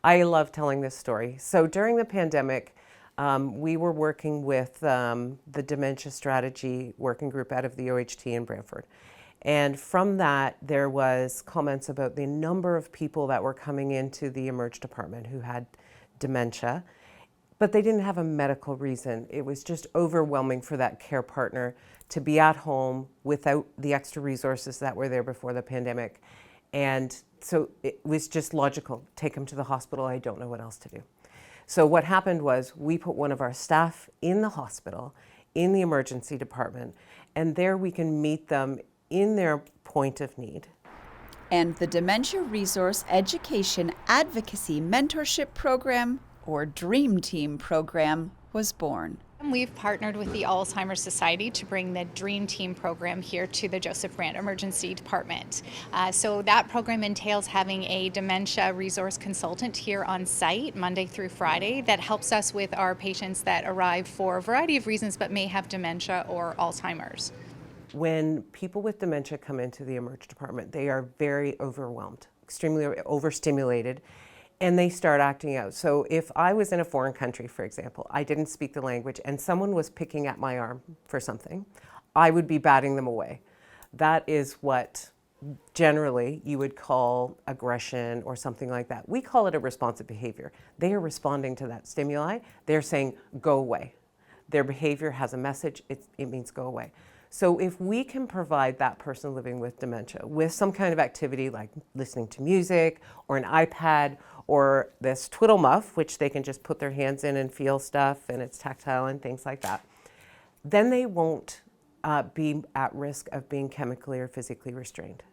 I love telling this story. So during the pandemic, we were working with the Dementia Strategy Working Group out of the OHT in Brantford. And from that, there was comments about the number of people that were coming into the Emerge department who had dementia, but they didn't have a medical reason. It was just overwhelming for that care partner to be at home without the extra resources that were there before the pandemic. And so it was just logical, take them to the hospital, I don't know what else to do. So what happened was we put one of our staff in the hospital, in the emergency department, and there we can meet them in their point of need. And the Dementia Resource Education Advocacy Mentorship Program, or DREAM Team program, was born. We've partnered with the Alzheimer's Society to bring the DREAM Team program here to the Joseph Brant Emergency Department. So that program entails having a dementia resource consultant here on site Monday through Friday that helps us with our patients that arrive for a variety of reasons but may have dementia or Alzheimer's. When people with dementia come into the Emerge department, they are very overwhelmed, extremely overstimulated, and they start acting out. So if I was in a foreign country, for example, I didn't speak the language, and someone was picking at my arm for something, I would be batting them away. That is what generally you would call aggression or something like that. We call it a responsive behavior. They are responding to that stimuli. They're saying, go away. Their behavior has a message, it means go away. So if we can provide that person living with dementia with some kind of activity like listening to music or an iPad or this twiddle muff, which they can just put their hands in and feel stuff and it's tactile and things like that, then they won't be at risk of being chemically or physically restrained.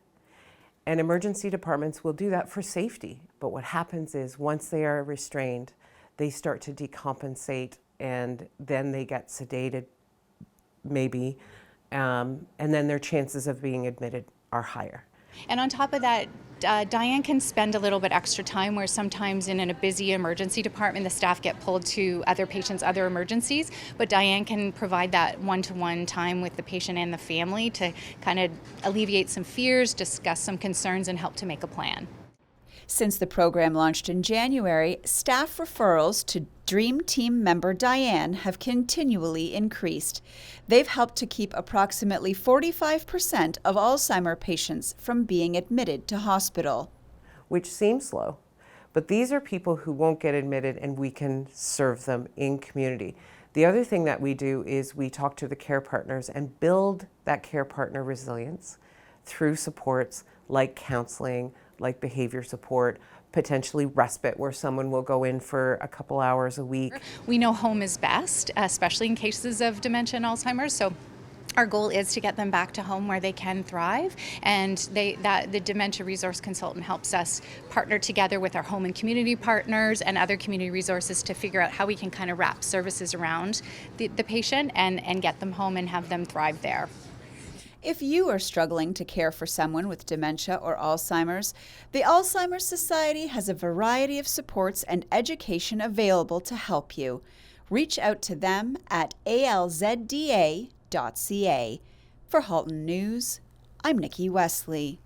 And emergency departments will do that for safety. But what happens is once they are restrained, they start to decompensate and then they get sedated, maybe, and then their chances of being admitted are higher. And on top of that, Diane can spend a little bit extra time where sometimes in a busy emergency department the staff get pulled to other patients' other emergencies, but Diane can provide that one-to-one time with the patient and the family to kind of alleviate some fears, discuss some concerns, and help to make a plan. Since the program launched in January, staff referrals to DREAM Team member Diane have continually increased. They've helped to keep approximately 45% of Alzheimer patients from being admitted to hospital. Which seems low, but these are people who won't get admitted and we can serve them in community. The other thing that we do is we talk to the care partners and build that care partner resilience through supports like counseling, like behavior support, potentially respite where someone will go in for a couple hours a week. We know home is best, especially in cases of dementia and Alzheimer's. So our goal is to get them back to home where they can thrive, and the dementia resource consultant helps us partner together with our home and community partners and other community resources to figure out how we can kind of wrap services around the patient and get them home and have them thrive there. If you are struggling to care for someone with dementia or Alzheimer's, the Alzheimer's Society has a variety of supports and education available to help you. Reach out to them at alzda.ca. For Halton News, I'm Nikki Wesley.